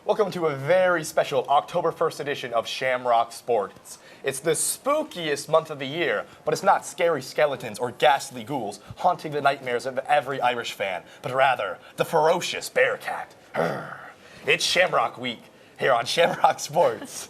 Welcome to a very special October 1st edition of Shamrock Sports. It's the spookiest month of the year, but it's not scary skeletons or ghastly ghouls haunting the nightmares of every Irish fan, but rather the ferocious Bearcat. It's Shamrock Week here on Shamrock Sports.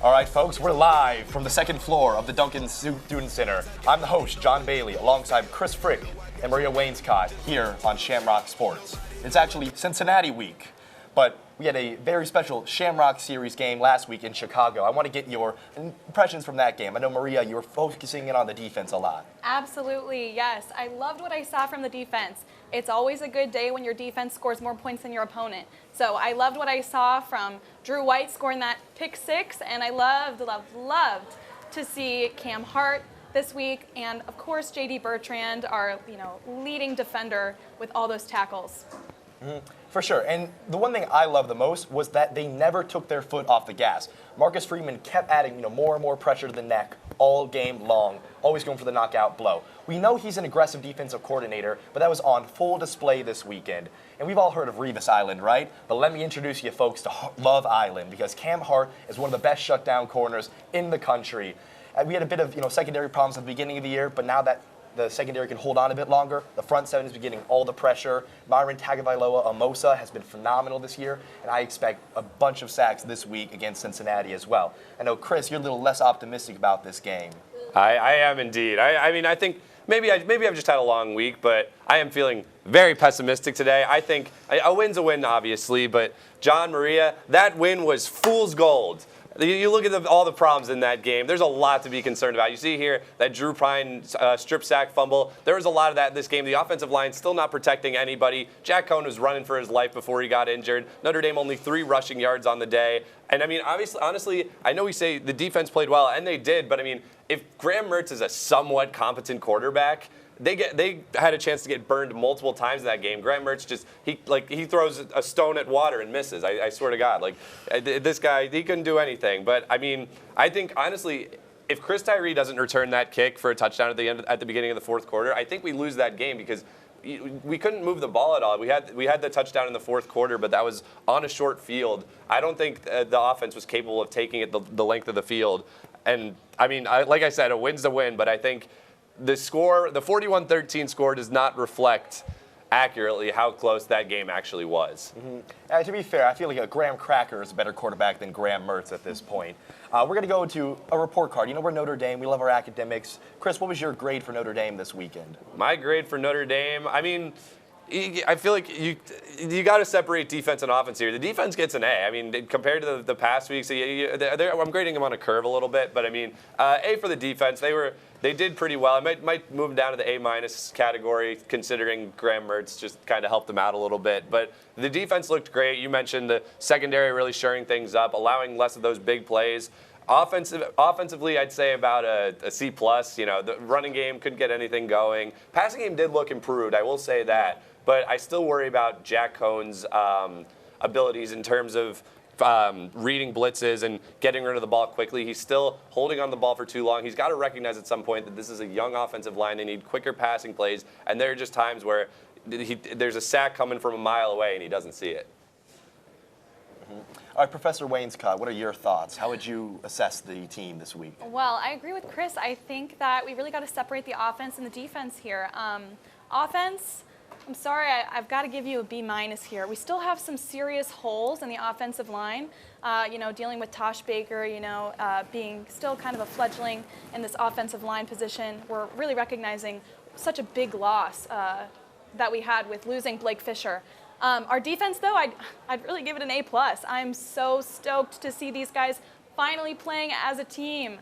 All right, folks, we're live from the second floor of the Duncan Student Center. I'm the host, John Bailey, alongside Chris Frick and Maria Wainscott here on Shamrock Sports. It's actually Cincinnati week, but we had a very special Shamrock Series game last week in Chicago. I want to get your impressions from that game. I know, Maria, you were focusing in on the defense a lot. Absolutely, yes. I loved what I saw from the defense. It's always a good day when your defense scores more points than your opponent. So I loved what I saw from Drew White scoring that pick six, and I loved to see Cam Hart this week, and of course J.D. Bertrand, our leading defender with all those tackles. For sure, and the one thing I love the most was that they never took their foot off the gas. Marcus Freeman kept adding more and more pressure to the neck all game long, always going for the knockout blow. We know he's an aggressive defensive coordinator, but that was on full display this weekend. And we've all heard of Revis Island, right? But let me introduce you folks to Love Island, because Cam Hart is one of the best shutdown corners in the country. We had a bit of secondary problems at the beginning of the year, but now that the secondary can hold on a bit longer, the front seven is getting all the pressure. Myron Tagovailoa-Amosa has been phenomenal this year, and I expect a bunch of sacks this week against Cincinnati as well. I know, Chris, you're a little less optimistic about this game. I am indeed. I think maybe I've just had a long week, but I am feeling very pessimistic today. I think a win's a win, obviously, but John, Maria, that win was fool's gold. You look at all the problems in that game. There's a lot to be concerned about. You see here that Drew Pine strip sack fumble. There was a lot of that in this game. The offensive line still not protecting anybody. Jack Cohn was running for his life before he got injured. Notre Dame only 3 rushing yards on the day. And I mean, honestly, I know we say the defense played well, and they did. But I mean, if Graham Mertz is a somewhat competent quarterback, they had a chance to get burned multiple times in that game. Graham Mertz he throws a stone at water and misses. I swear to God, this guy, he couldn't do anything. But I mean, I think honestly, if Chris Tyree doesn't return that kick for a touchdown at the beginning of the fourth quarter, I think we lose that game because we couldn't move the ball at all. We had the touchdown in the fourth quarter, but that was on a short field. I don't think the offense was capable of taking it the length of the field. And I mean, like I said, a win's a win, but I think the score, the 41-13 score, does not reflect accurately how close that game actually was. To be fair, I feel like Graham Cracker is a better quarterback than Graham Mertz at this point. We're going to go to a report card. We're Notre Dame. We love our academics. Chris, what was your grade for Notre Dame this weekend? My grade for Notre Dame, I mean, I feel like you got to separate defense and offense here. The defense gets an A. I mean, compared to the past weeks, I'm grading them on a curve a little bit, but I mean, A for the defense. They did pretty well. I might move them down to the A- category, considering Graham Mertz just kind of helped them out a little bit. But the defense looked great. You mentioned the secondary really shoring things up, allowing less of those big plays. Offensively, I'd say about a C+. The running game couldn't get anything going. Passing game did look improved, I will say that. But I still worry about Jack Cohn's abilities in terms of reading blitzes and getting rid of the ball quickly. He's still holding on the ball for too long. He's got to recognize at some point that this is a young offensive line. They need quicker passing plays, and there are just times where there's a sack coming from a mile away and he doesn't see it. All right, Professor Wainscott, what are your thoughts? How would you assess the team this week? Well, I agree with Chris. I think that we really got to separate the offense and the defense here. Offense, I'm sorry, I've got to give you a B- here. We still have some serious holes in the offensive line. Dealing with Tosh Baker, being still kind of a fledgling in this offensive line position. We're really recognizing such a big loss that we had with losing Blake Fisher. Our defense, though, I'd really give it an A+. I'm so stoked to see these guys finally playing as a team.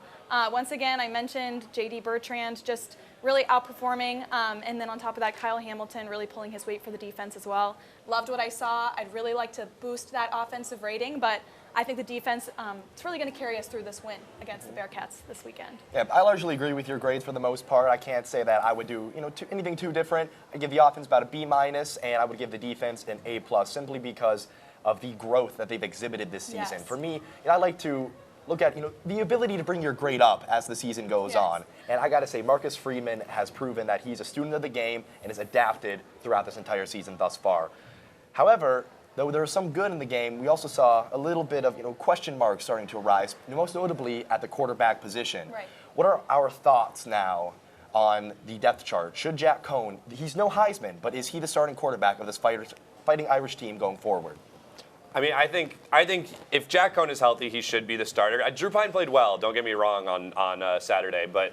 Once again, I mentioned J.D. Bertrand just really outperforming, and then on top of that, Kyle Hamilton really pulling his weight for the defense as well. Loved what I saw. I'd really like to boost that offensive rating, but I think the defense is really going to carry us through this win against the Bearcats this weekend. Yeah, I largely agree with your grades for the most part. I can't say that I would do anything too different. I give the offense about a B-, and I would give the defense an A+, simply because of the growth that they've exhibited this season. Yes. For me, I like to look at the ability to bring your grade up as the season goes on. And I got to say, Marcus Freeman has proven that he's a student of the game and has adapted throughout this entire season thus far. However, though there was some good in the game, we also saw a little bit of question marks starting to arise, most notably at the quarterback position. Right. What are our thoughts now on the depth chart? Should Jack Cohn, he's no Heisman, but is he the starting quarterback of this Fighting Irish team going forward? I mean, I think if Jack Cohn is healthy, he should be the starter. Drew Pine played well. Don't get me wrong on Saturday, but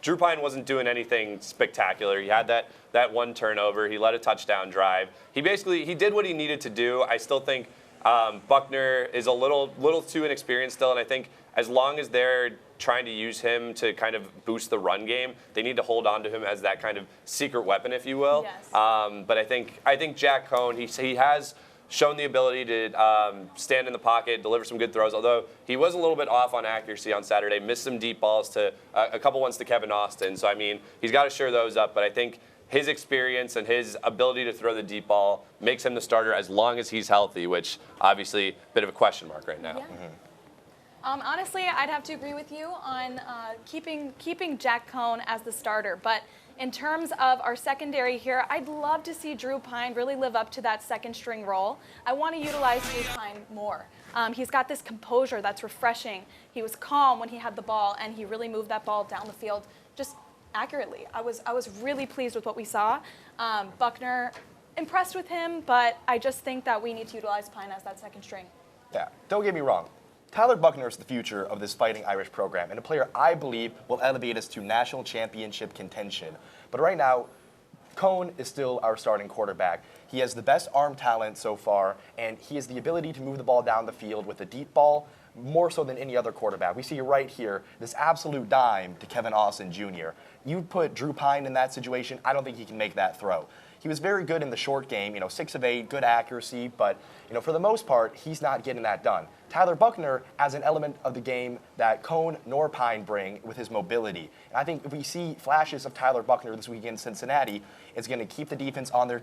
Drew Pine wasn't doing anything spectacular. He had that one turnover. He led a touchdown drive. He did what he needed to do. I still think Buckner is a little too inexperienced still, and I think as long as they're trying to use him to kind of boost the run game, they need to hold on to him as that kind of secret weapon, if you will. Yes. But I think Jack Cohn, he has shown the ability to stand in the pocket, deliver some good throws, although he was a little bit off on accuracy on Saturday, missed some deep balls to a couple ones to Kevin Austin. So, I mean, he's got to shore those up, but I think his experience and his ability to throw the deep ball makes him the starter as long as he's healthy, which obviously a bit of a question mark right now. Yeah. Honestly, I'd have to agree with you on keeping Jack Cohn as the starter, but in terms of our secondary here, I'd love to see Drew Pine really live up to that second string role. I want to utilize Drew Pine more. He's got this composure that's refreshing. He was calm when he had the ball, and he really moved that ball down the field just accurately. I was really pleased with what we saw. Buckner, impressed with him, but I just think that we need to utilize Pine as that second string. Yeah, don't get me wrong. Tyler Buckner is the future of this Fighting Irish program, and a player I believe will elevate us to national championship contention. But right now, Cohn is still our starting quarterback. He has the best arm talent so far, and he has the ability to move the ball down the field with a deep ball, more so than any other quarterback. We see right here, this absolute dime to Kevin Austin Jr. You put Drew Pine in that situation, I don't think he can make that throw. He was very good in the short game, 6 of 8, good accuracy, but for the most part, he's not getting that done. Tyler Buckner as an element of the game that Cohn nor Pine bring with his mobility. And I think if we see flashes of Tyler Buckner this week in Cincinnati, it's going to keep the defense on their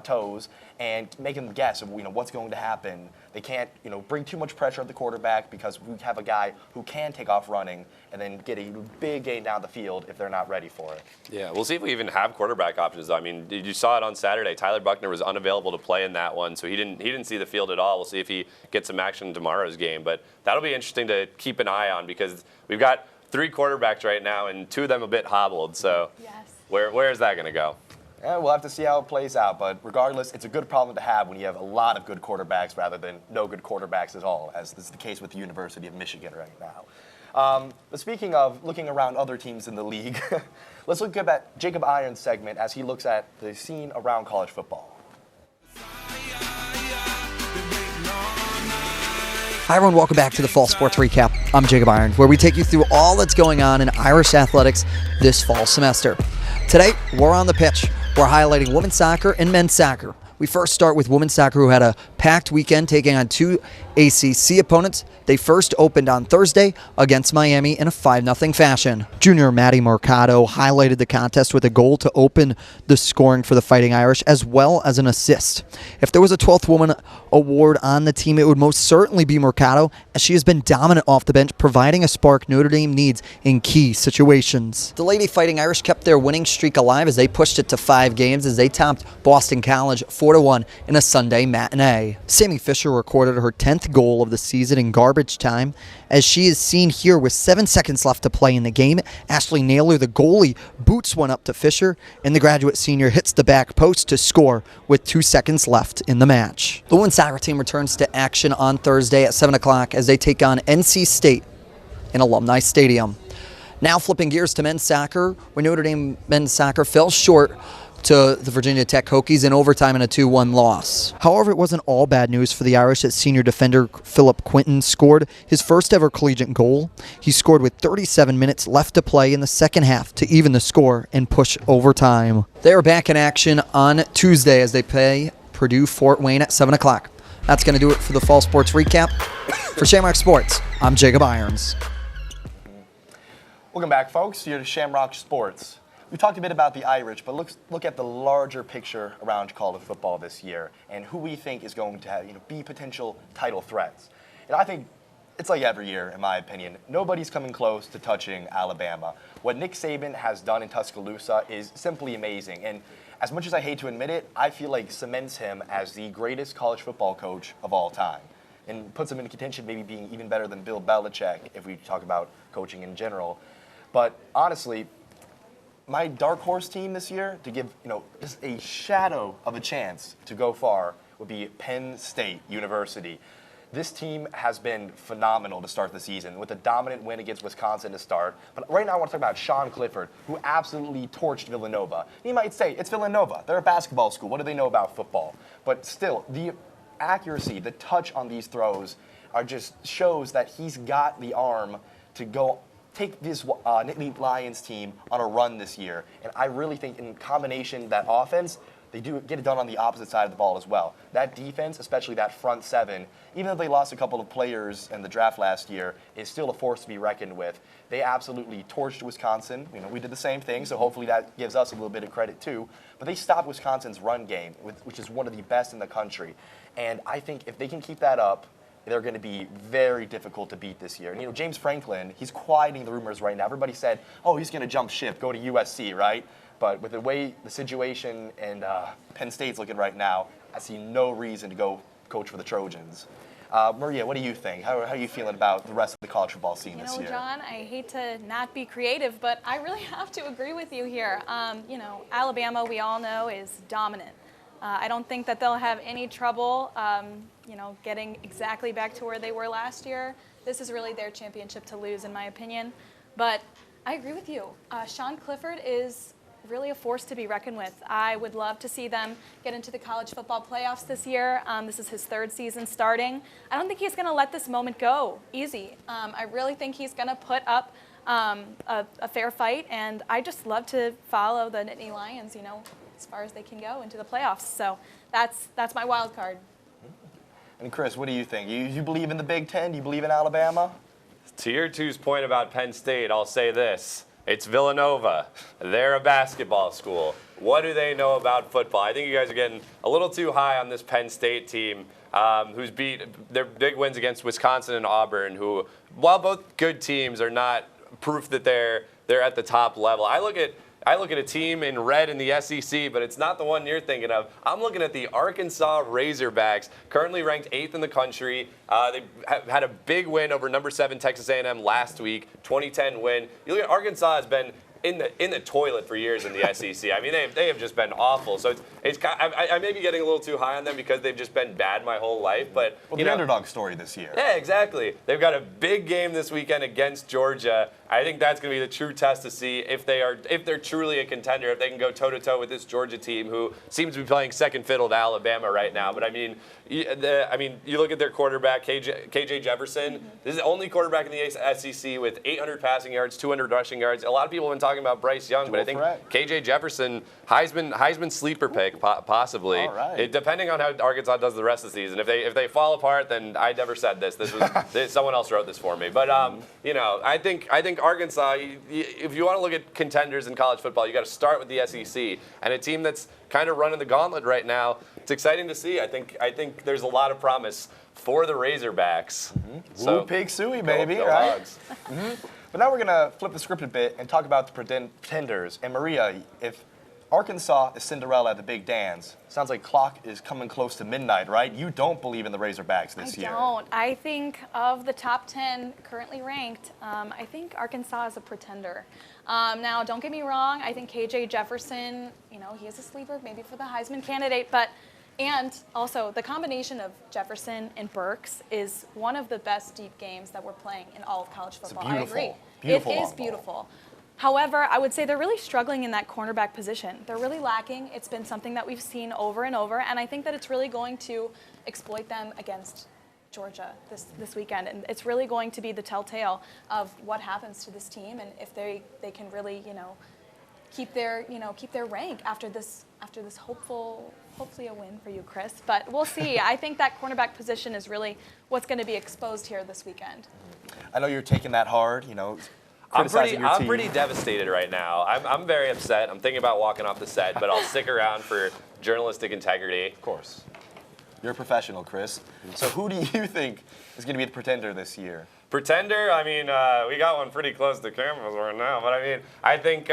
toes and make them guess of what's going to happen. They can't bring too much pressure at the quarterback because we have a guy who can take off running and then get a big gain down the field if they're not ready for it. Yeah, we'll see if we even have quarterback options, though. I mean, you saw it on Saturday. Tyler Buckner was unavailable to play in that one, so he didn't see the field at all. We'll see if he gets some action in tomorrow's game, but that'll be interesting to keep an eye on because we've got 3 quarterbacks right now and 2 of them a bit hobbled. So Yes. where is that going to go? Yeah, we'll have to see how it plays out, but regardless, it's a good problem to have when you have a lot of good quarterbacks rather than no good quarterbacks at all, as is the case with the University of Michigan right now. But speaking of looking around other teams in the league, let's look at Jacob Irons' segment as he looks at the scene around college football. Hi everyone, welcome back to the Fall Sports Recap. I'm Jacob Irons, where we take you through all that's going on in Irish athletics this fall semester. Today, we're on the pitch. We're highlighting women's soccer and men's soccer. We first start with women's soccer, who had a packed weekend taking on 2 ACC opponents. They first opened on Thursday against Miami in a 5-0 fashion. Junior Maddie Mercado highlighted the contest with a goal to open the scoring for the Fighting Irish, as well as an assist. If there was a 12th woman award on the team, it would most certainly be Mercado, as she has been dominant off the bench, providing a spark Notre Dame needs in key situations. The Lady Fighting Irish kept their winning streak alive as they pushed it to 5 games as they topped Boston College 4-1 in a Sunday matinee. Sammy Fisher recorded her 10th goal of the season in garbage time, as she is seen here with 7 seconds left to play in the game. Ashley Naylor, the goalie, boots one up to Fisher, and the graduate senior hits the back post to score with 2 seconds left in the match. The women's soccer team returns to action on Thursday at 7 o'clock as they take on NC State in Alumni Stadium. Now flipping gears to men's soccer, where Notre Dame men's soccer fell short to the Virginia Tech Hokies in overtime in a 2-1 loss. However, it wasn't all bad news for the Irish as senior defender Philip Quinton scored his first ever collegiate goal. He scored with 37 minutes left to play in the second half to even the score and push overtime. They are back in action on Tuesday as they play Purdue Fort Wayne at 7 o'clock. That's going to do it for the Fall Sports Recap. For Shamrock Sports, I'm Jacob Irons. Welcome back, folks, here to Shamrock Sports. We talked a bit about the Irish, but look at the larger picture around college football this year and who we think is going to have, be potential title threats. And I think it's like every year, in my opinion. Nobody's coming close to touching Alabama. What Nick Saban has done in Tuscaloosa is simply amazing. And as much as I hate to admit it, I feel like cements him as the greatest college football coach of all time and puts him in contention, maybe being even better than Bill Belichick if we talk about coaching in general. But honestly, my dark horse team this year, to give just a shadow of a chance to go far, would be Penn State University. This team has been phenomenal to start the season with a dominant win against Wisconsin to start. But right now I want to talk about Sean Clifford, who absolutely torched Villanova. You might say, it's Villanova. They're a basketball school. What do they know about football? But still, the accuracy, the touch on these throws just shows that he's got the arm to go take this Nittany Lions team on a run this year. And I really think in combination, that offense, they do get it done on the opposite side of the ball as well. That defense, especially that front seven, even though they lost a couple of players in the draft last year, is still a force to be reckoned with. They absolutely torched Wisconsin. We did the same thing, so hopefully that gives us a little bit of credit too. But they stopped Wisconsin's run game, which is one of the best in the country. And I think if they can keep that up, they're going to be very difficult to beat this year. And James Franklin, he's quieting the rumors right now. Everybody said, oh, he's going to jump ship, go to USC, right? But with the way the situation and Penn State's looking right now, I see no reason to go coach for the Trojans. Maria, what do you think? How are you feeling about the rest of the college football scene this year? John, I hate to not be creative, but I really have to agree with you here. Alabama, we all know, is dominant. I don't think that they'll have any trouble, getting exactly back to where they were last year. This is really their championship to lose, in my opinion. But I agree with you. Sean Clifford is really a force to be reckoned with. I would love to see them get into the college football playoffs this year. This is his third season starting. I don't think he's going to let this moment go easy. I really think he's going to put up a fair fight, and I just love to follow the Nittany Lions, as far as they can go into the playoffs. So that's my wild card. And Chris, what do you think? You believe in the Big Ten? Do you believe in Alabama? To your two's point about Penn State, I'll say this. It's Villanova. They're a basketball school. What do they know about football? I think you guys are getting a little too high on this Penn State team, who's beat their big wins against Wisconsin and Auburn, who, while both good teams, are not proof that they're at the top level. I look at a team in red in the SEC, but it's not the one you're thinking of. I'm looking at the Arkansas Razorbacks, currently ranked 8th in the country. They had a big win over number 7 Texas A&M last week, 2010 win. You look at Arkansas has been in the toilet for years in the SEC. I mean, they have just been awful. So I may be getting a little too high on them because they've just been bad my whole life. But the underdog story this year. Yeah, exactly. They've got a big game this weekend against Georgia. I think that's going to be the true test to see if they're truly a contender, if they can go toe-to-toe with this Georgia team who seems to be playing second fiddle to Alabama right now. But you look at their quarterback, KJ Jefferson. Mm-hmm. This is the only quarterback in the SEC with 800 passing yards, 200 rushing yards. A lot of people have been talking about Bryce Young, but I think KJ Jefferson, Heisman sleeper pick, possibly. All right. Depending on how Arkansas does the rest of the season. If they fall apart, then I never said this. Someone else wrote this for me. But I think Arkansas, if you want to look at contenders in college football, you got to start with the SEC, and a team that's kind of running the gauntlet right now. It's exciting to see. I think there's a lot of promise for the Razorbacks. Mm-hmm. So, Woo Pig Suey, baby, go right? Hogs. Mm-hmm. But now we're gonna flip the script a bit and talk about the pretenders. And Maria, if Arkansas is Cinderella at the big dance, sounds like clock is coming close to midnight, right? You don't believe in the Razorbacks this year. I don't. I think of the top 10 currently ranked, I think Arkansas is a pretender. Now, don't get me wrong. I think KJ Jefferson, he is a sleeper, maybe for the Heisman candidate, and also the combination of Jefferson and Burks is one of the best deep games that we're playing in all of college football. I agree. It is beautiful. However, I would say they're really struggling in that cornerback position. They're really lacking. It's been something that we've seen over and over, and I think that it's really going to exploit them against Georgia this weekend, and it's really going to be the telltale of what happens to this team and if they can really keep their rank after this hopefully a win for you, Chris. But we'll see. I think that cornerback position is really what's going to be exposed here this weekend. I know you're taking that hard. criticizing your team. I'm pretty devastated right now. I'm very upset. I'm thinking about walking off the set, but I'll stick around for journalistic integrity. Of course. You're a professional, Chris. So who do you think is going to be the pretender this year? Pretender? I mean, we got one pretty close to campus right now. But I mean, I think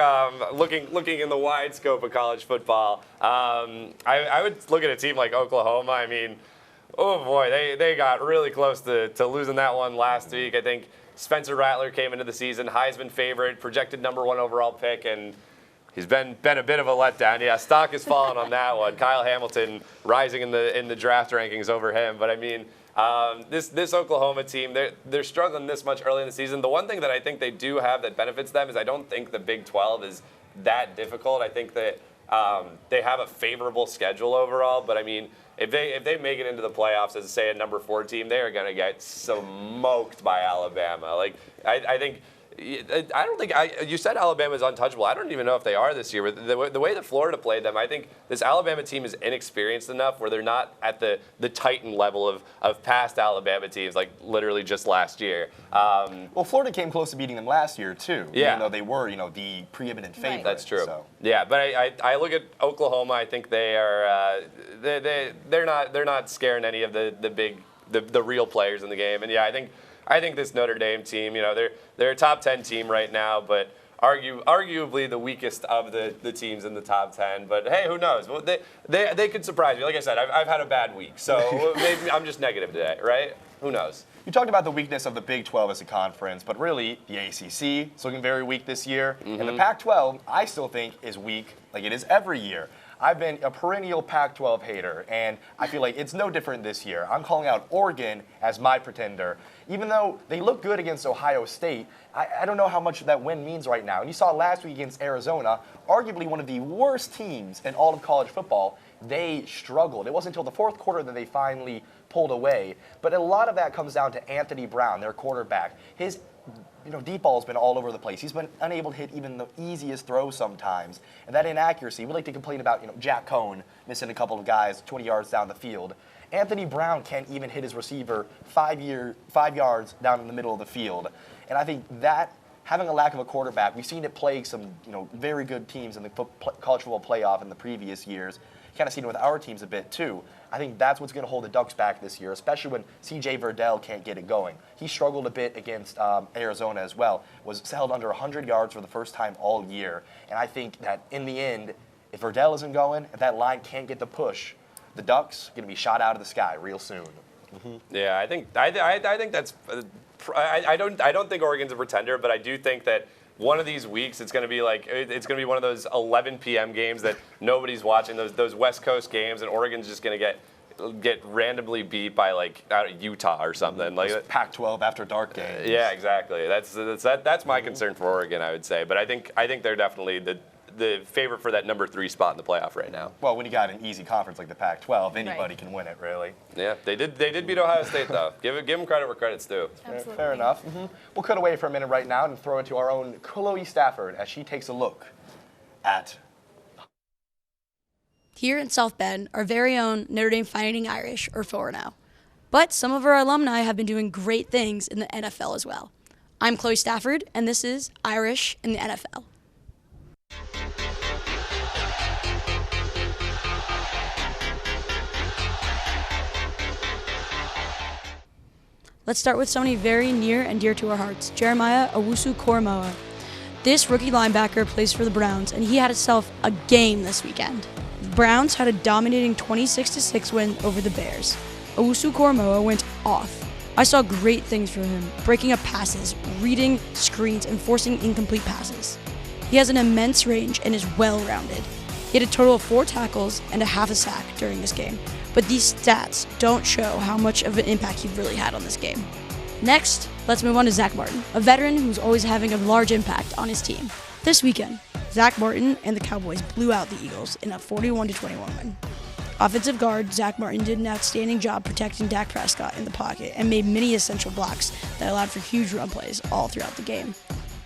looking in the wide scope of college football, I would look at a team like Oklahoma. I mean, oh boy, they got really close to losing that one last week. I think Spencer Rattler came into the season, Heisman favorite, projected #1 overall pick, and he's been a bit of a letdown. Yeah, stock has fallen on that one. Kyle Hamilton rising in the draft rankings over him. But I mean, this Oklahoma team, they're struggling this much early in the season. The one thing that I think they do have that benefits them is I don't think the Big 12 is that difficult. I think that they have a favorable schedule overall. But I mean, if they make it into the playoffs as say a #4 team, they are going to get smoked by Alabama. Like I think. I don't think you said Alabama's untouchable. I don't even know if they are this year. But the way that Florida played them, I think this Alabama team is inexperienced enough where they're not at the Titan level of past Alabama teams, like literally just last year. Well, Florida came close to beating them last year too. Yeah. Even though they were, the preeminent favorite. Right. That's true. So. Yeah, but I look at Oklahoma. I think they are they're not scaring any of the real players in the game. And yeah, I think this Notre Dame team, they're a top 10 team right now, but arguably the weakest of the teams in the top 10. But hey, who knows? Well, they could surprise me. Like I said, I've had a bad week, so maybe I'm just negative today, right? Who knows? You talked about the weakness of the Big 12 as a conference, but really the ACC is looking very weak this year, and the Pac-12 I still think is weak, like it is every year. I've been a perennial Pac-12 hater, and I feel like it's no different this year. I'm calling out Oregon as my pretender. Even though they look good against Ohio State, I don't know how much that win means right now. And you saw last week against Arizona, arguably one of the worst teams in all of college football. They struggled. It wasn't until the fourth quarter that they finally pulled away. But a lot of that comes down to Anthony Brown, their quarterback. His deep ball's been all over the place. He's been unable to hit even the easiest throws sometimes. And that inaccuracy, we like to complain about, Jack Cohn missing a couple of guys 20 yards down the field. Anthony Brown can't even hit his receiver 5 yards down in the middle of the field. And I think that having a lack of a quarterback, we've seen it plague some, very good teams in the college football playoff in the previous years. You kind of seen it with our teams a bit too. I think that's what's going to hold the Ducks back this year, especially when C.J. Verdell can't get it going. He struggled a bit against Arizona as well, was held under 100 yards for the first time all year. And I think that in the end, if Verdell isn't going, if that line can't get the push, the Ducks are going to be shot out of the sky real soon. Yeah, I think that's. I don't think Oregon's a pretender, but I do think that one of these weeks it's going to be one of those 11 p.m. games that nobody's watching, those West Coast games, and Oregon's just going to get randomly beat by Utah or something like Pac-12 after dark games. Yeah, exactly. That's my concern for Oregon, I would say. But I think they're definitely the favorite for that #3 spot in the playoff right now. Well, when you got an easy conference like the Pac-12, anybody can win it, really. Yeah, they did beat Ohio State though. Give them credit where credit's due. Absolutely. Fair enough. We'll cut away for a minute right now and throw it to our own Chloe Stafford as she takes a look at. Here in South Bend, our very own Notre Dame Fighting Irish are 4-0. But some of our alumni have been doing great things in the NFL as well. I'm Chloe Stafford, and this is Irish in the NFL. Let's start with somebody very near and dear to our hearts, Jeremiah Owusu-Koramoah. This rookie linebacker plays for the Browns, and he had himself a game this weekend. The Browns had a dominating 26-6 win over the Bears. Owusu-Koramoah went off. I saw great things from him, breaking up passes, reading screens, and forcing incomplete passes. He has an immense range and is well-rounded. He had a total of 4 tackles and a half a sack during this game, but these stats don't show how much of an impact he really had on this game. Next, let's move on to Zach Martin, a veteran who's always having a large impact on his team. This weekend, Zach Martin and the Cowboys blew out the Eagles in a 41-21 win. Offensive guard Zach Martin did an outstanding job protecting Dak Prescott in the pocket and made many essential blocks that allowed for huge run plays all throughout the game.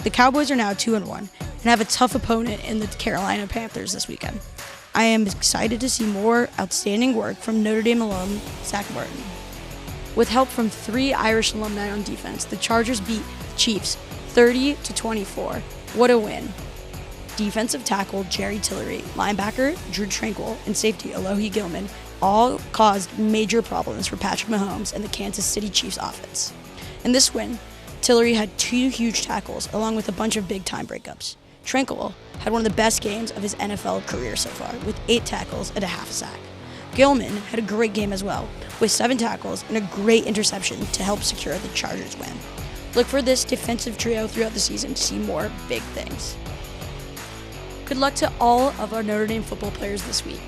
The Cowboys are now 2-1 and have a tough opponent in the Carolina Panthers this weekend. I am excited to see more outstanding work from Notre Dame alum Zach Martin. With help from 3 Irish alumni on defense, the Chargers beat the Chiefs 30-24. What a win. Defensive tackle Jerry Tillery, linebacker Drew Tranquil, and safety Alohi Gilman all caused major problems for Patrick Mahomes and the Kansas City Chiefs offense. In this win, Tillery had 2 huge tackles along with a bunch of big-time breakups. Tranquil had one of the best games of his NFL career so far, with 8 tackles and a half sack. Gilman had a great game as well, with 7 tackles and a great interception to help secure the Chargers win. Look for this defensive trio throughout the season to see more big things. Good luck to all of our Notre Dame football players this week,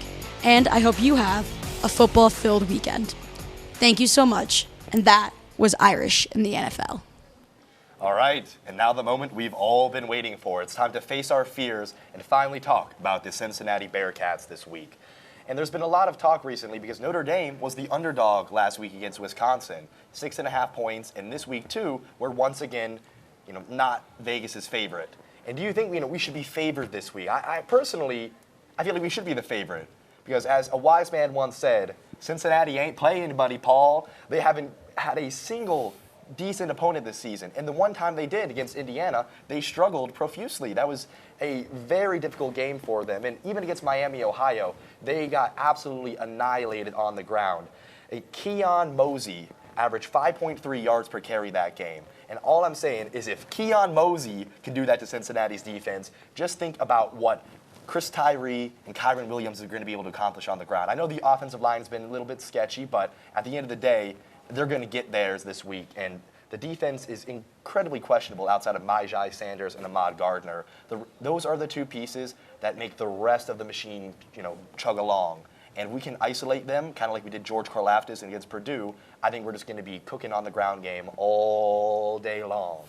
and I hope you have a football-filled weekend. Thank you so much, and that was Irish in the NFL. All right, and now the moment we've all been waiting for. It's time to face our fears and finally talk about the Cincinnati Bearcats this week. And there's been a lot of talk recently because Notre Dame was the underdog last week against Wisconsin, 6.5 points, and this week too, we're once again, not Vegas's favorite. And do you think we should be favored this week? I personally, I feel like we should be the favorite because, as a wise man once said, Cincinnati ain't playing anybody, Paul. They haven't had a single decent opponent this season, and the one time they did against Indiana, they struggled profusely. That was a very difficult game for them, and even against Miami, Ohio, they got absolutely annihilated on the ground. Keon Mosey averaged 5.3 yards per carry that game, and all I'm saying is if Keon Mosey can do that to Cincinnati's defense, just think about what Chris Tyree and Kyron Williams are going to be able to accomplish on the ground. I know the offensive line has been a little bit sketchy, but at the end of the day, they're going to get theirs this week, and the defense is incredibly questionable outside of Myjai Sanders and Ahmad Gardner. Those are the 2 pieces that make the rest of the machine, chug along. And we can isolate them, kind of like we did George Karlaftis against Purdue. I think we're just going to be cooking on the ground game all day long.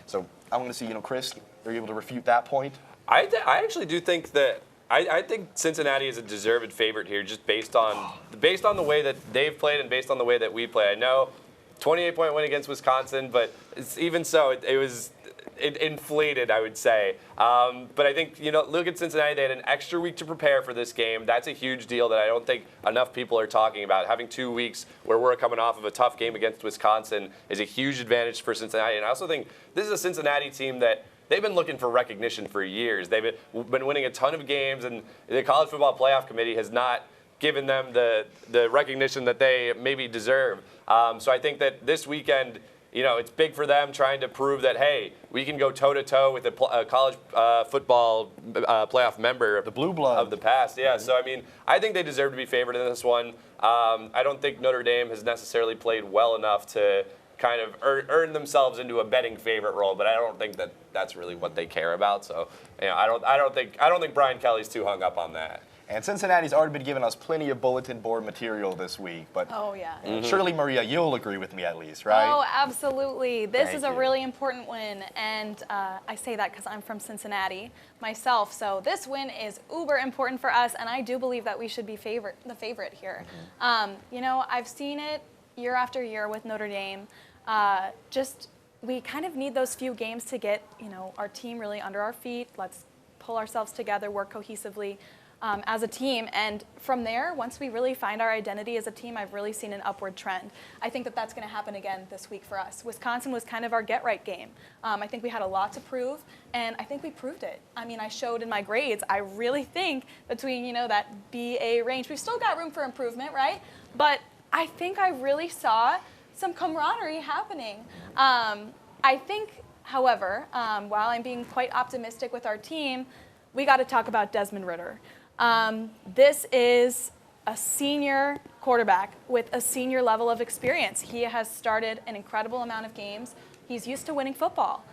So I want to see, Chris, are you able to refute that point? I actually do think that I think Cincinnati is a deserved favorite here, just based on the way that they've played and based on the way that we play. I know 28-point win against Wisconsin, but even so, it was inflated, I would say. But I think, look at Cincinnati. They had an extra week to prepare for this game. That's a huge deal that I don't think enough people are talking about. Having 2 weeks where we're coming off of a tough game against Wisconsin is a huge advantage for Cincinnati. And I also think this is a Cincinnati team that they've been looking for recognition for years. They've been winning a ton of games, and the College Football Playoff Committee has not given them the recognition that they maybe deserve. So I think that this weekend, it's big for them trying to prove that, hey, we can go toe-to-toe with a college football playoff member. The blue blood. Of the past, yeah. So, I think they deserve to be favored in this one. I don't think Notre Dame has necessarily played well enough to kind of earn themselves into a betting favorite role, but I don't think that that's really what they care about. So, I don't think Brian Kelly's too hung up on that. And Cincinnati's already been giving us plenty of bulletin board material this week, but Oh, yeah. surely, Maria, you'll agree with me at least, right? Oh, absolutely. This is a Thank you. really important win, and I say that because I'm from Cincinnati myself. So this win is uber important for us, and I do believe that we should be the favorite here. I've seen it year after year with Notre Dame. We kind of need those few games to get, our team really under our feet. Let's pull ourselves together, work cohesively as a team. And from there, once we really find our identity as a team, I've really seen an upward trend. I think that that's going to happen again this week for us. Wisconsin was kind of our get-right game. I think we had a lot to prove, and I think we proved it. I showed in my grades, I really think between, that B-A range, we've still got room for improvement, right? But I think I really saw some camaraderie happening. I think, however, while I'm being quite optimistic with our team, we got to talk about Desmond Ridder. This is a senior quarterback with a senior level of experience. He has started an incredible amount of games. He's used to winning football.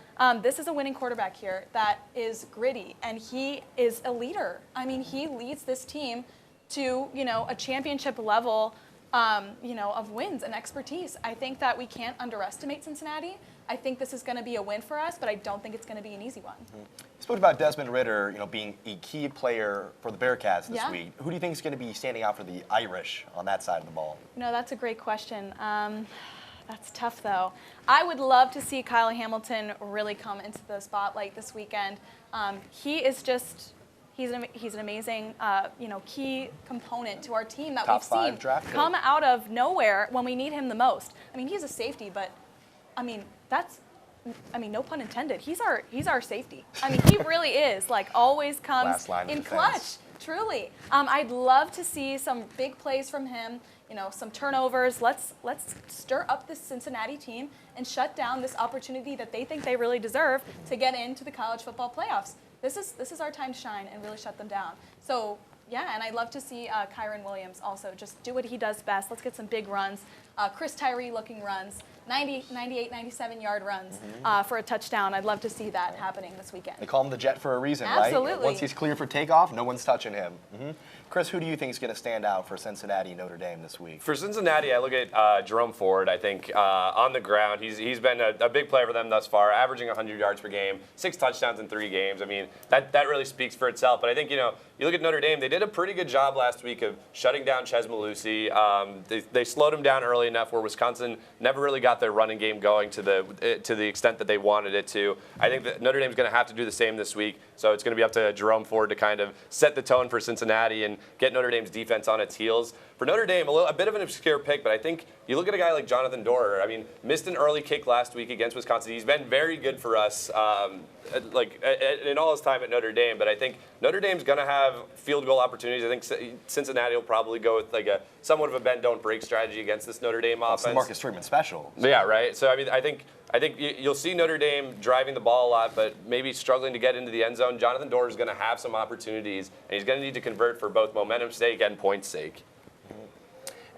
This is a winning quarterback here that is gritty, and he is a leader. He leads this team to, a championship level of wins and expertise. I think that we can't underestimate Cincinnati. I think this is going to be a win for us, but I don't think it's going to be an easy one. You spoke about Desmond Ridder, being a key player for the Bearcats this week. Who do you think is going to be standing out for the Irish on that side of the ball? That's a great question. That's tough, though. I would love to see Kyle Hamilton really come into the spotlight this weekend. He is just... He's an amazing, key component to our team that Top we've five seen draft pick. come out of nowhere when we need him the most. He's a safety, but, that's I mean, no pun intended. He's our safety. I mean, he really is. Like, always comes Last line of in defense. clutch. Truly. I'd love to see some big plays from him. You know, some turnovers. Let's stir up this Cincinnati team and shut down this opportunity that they think they really deserve to get into the college football playoffs. This is our time to shine and really shut them down. So yeah, and I'd love to see Kyron Williams also just do what he does best. Let's get some big runs, Chris Tyree looking runs, 90, 98, 97-yard runs for a touchdown. I'd love to see that happening this weekend. They call him the Jet for a reason, Absolutely. right? Once he's clear for takeoff, no one's touching him. Chris, who do you think is going to stand out for Cincinnati Notre Dame this week? For Cincinnati, I look at Jerome Ford. I think on the ground, he's been a big player for them thus far, averaging 100 yards per game, 6 touchdowns in 3 games. I mean, that really speaks for itself. But I think, you look at Notre Dame, they did a pretty good job last week of shutting down Ches Malusi. They slowed him down early enough where Wisconsin never really got their running game going to the extent that they wanted it to. I think that Notre Dame's going to have to do the same this week. So it's going to be up to Jerome Ford to kind of set the tone for Cincinnati and get Notre Dame's defense on its heels. For Notre Dame, a bit of an obscure pick, but I think you look at a guy like Jonathan Doerer. I mean, missed an early kick last week against Wisconsin. He's been very good for us, in all his time at Notre Dame. But I think Notre Dame's going to have field goal opportunities. I think Cincinnati will probably go with like a somewhat of a bend don't break strategy against this Notre Dame offense. It's the Marcus Freeman special. Yeah, right. So I mean, I think you'll see Notre Dame driving the ball a lot, but maybe struggling to get into the end zone. Jonathan Doerer is going to have some opportunities, and he's going to need to convert for both momentum's sake and points' sake.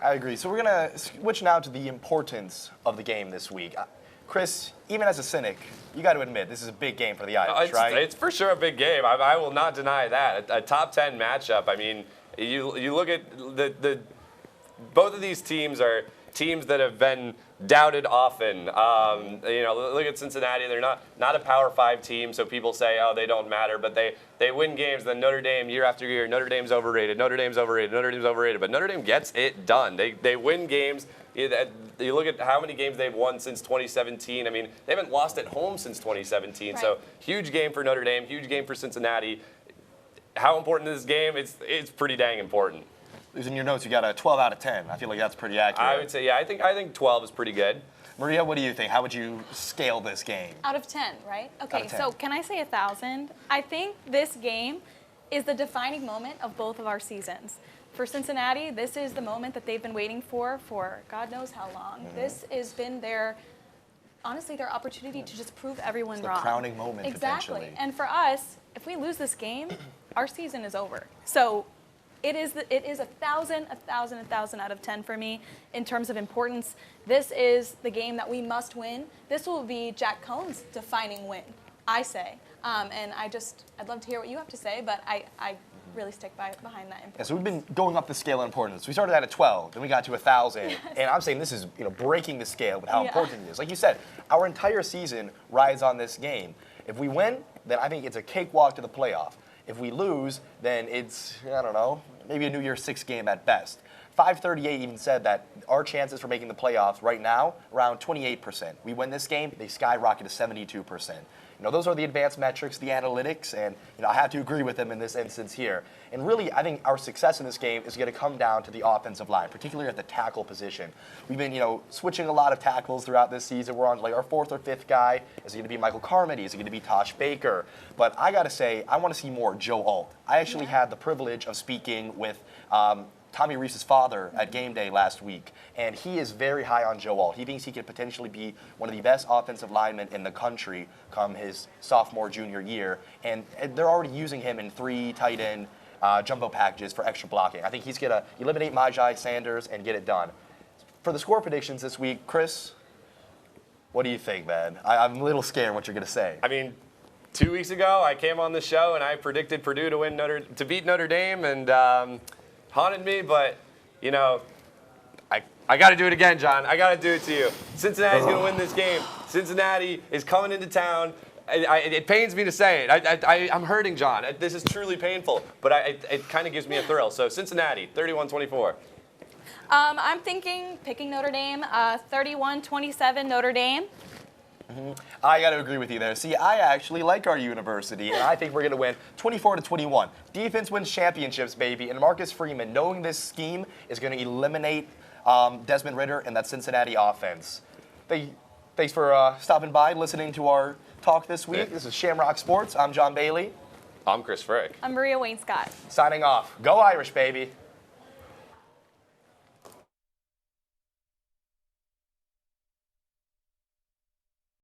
I agree. So we're going to switch now to the importance of the game this week. Chris, even as a cynic, you got to admit this is a big game for the Irish, right? It's for sure a big game. I will not deny that. A top 10 matchup. I mean, you look at both of these teams are teams that have been doubted often. Look at Cincinnati. They're not a Power 5 team, so people say, oh, they don't matter, but they win games. Then Notre Dame, year after year, Notre Dame's overrated, Notre Dame's overrated, Notre Dame's overrated. But Notre Dame gets it done. They win games. You look at how many games they've won since 2017. I mean, they haven't lost at home since 2017. Right. So huge game for Notre Dame, huge game for Cincinnati. How important is this game? It's pretty dang important. In your notes, you got a 12 out of 10. I feel like that's pretty accurate. I would say, yeah, I think 12 is pretty good. Maria, what do you think? How would you scale this game? Out of 10, right? Okay, Out of 10. so can I say 1,000? I think this game is the defining moment of both of our seasons. For Cincinnati, this is the moment that they've been waiting for God knows how long. This has been their opportunity to just prove everyone It's the wrong. crowning moment, Exactly. potentially. And for us, if we lose this game, our season is over. So it is 1,000 out of 10 for me in terms of importance. This is the game that we must win. This will be Jack Cohn's defining win, I say. And I'd love to hear what you have to say, but I really stick behind that importance. Yeah, so we've been going up the scale in importance. We started out at 12, then we got to 1,000, and I'm saying this is breaking the scale with how important it is. Like you said, our entire season rides on this game. If we win, then I think it's a cakewalk to the playoff. If we lose, then it's, I don't know, maybe a New Year's Six game at best. 538 even said that our chances for making the playoffs right now, around 28%. We win this game, they skyrocket to 72%. Those are the advanced metrics, the analytics, and I have to agree with them in this instance here. And really, I think our success in this game is going to come down to the offensive line, particularly at the tackle position. We've been, switching a lot of tackles throughout this season. We're on like our 4th or 5th guy. Is it going to be Michael Carmody? Is it going to be Tosh Baker? But I got to say, I want to see more Joe Alt. I actually had the privilege of speaking with Tommy Reese's father at game day last week, and he is very high on Joe Alt. He thinks he could potentially be one of the best offensive linemen in the country come his sophomore, junior year, and they're already using him in 3 tight end jumbo packages for extra blocking. I think he's going to eliminate Majai Sanders and get it done. For the score predictions this week, Chris, what do you think, man? I'm a little scared what you're going to say. I mean, 2 weeks ago, I came on the show and I predicted Purdue to beat Notre Dame, and haunted me, but I got to do it again, John. I got to do it to you. Cincinnati's going to win this game. Cincinnati is coming into town. It pains me to say it. I'm hurting, John. This is truly painful, but it kind of gives me a thrill. So Cincinnati, 31-24. I'm picking Notre Dame, 31-27 Notre Dame. I got to agree with you there. See, I actually like our university, and I think we're going to win 24-21. Defense wins championships, baby, and Marcus Freeman, knowing this scheme, is going to eliminate Desmond Ridder and that Cincinnati offense. They Thanks for stopping by, listening to our talk this week. Yeah. This is Shamrock Sports. I'm John Bailey. I'm Chris Frick. I'm Maria Wainscott. Signing off. Go Irish, baby.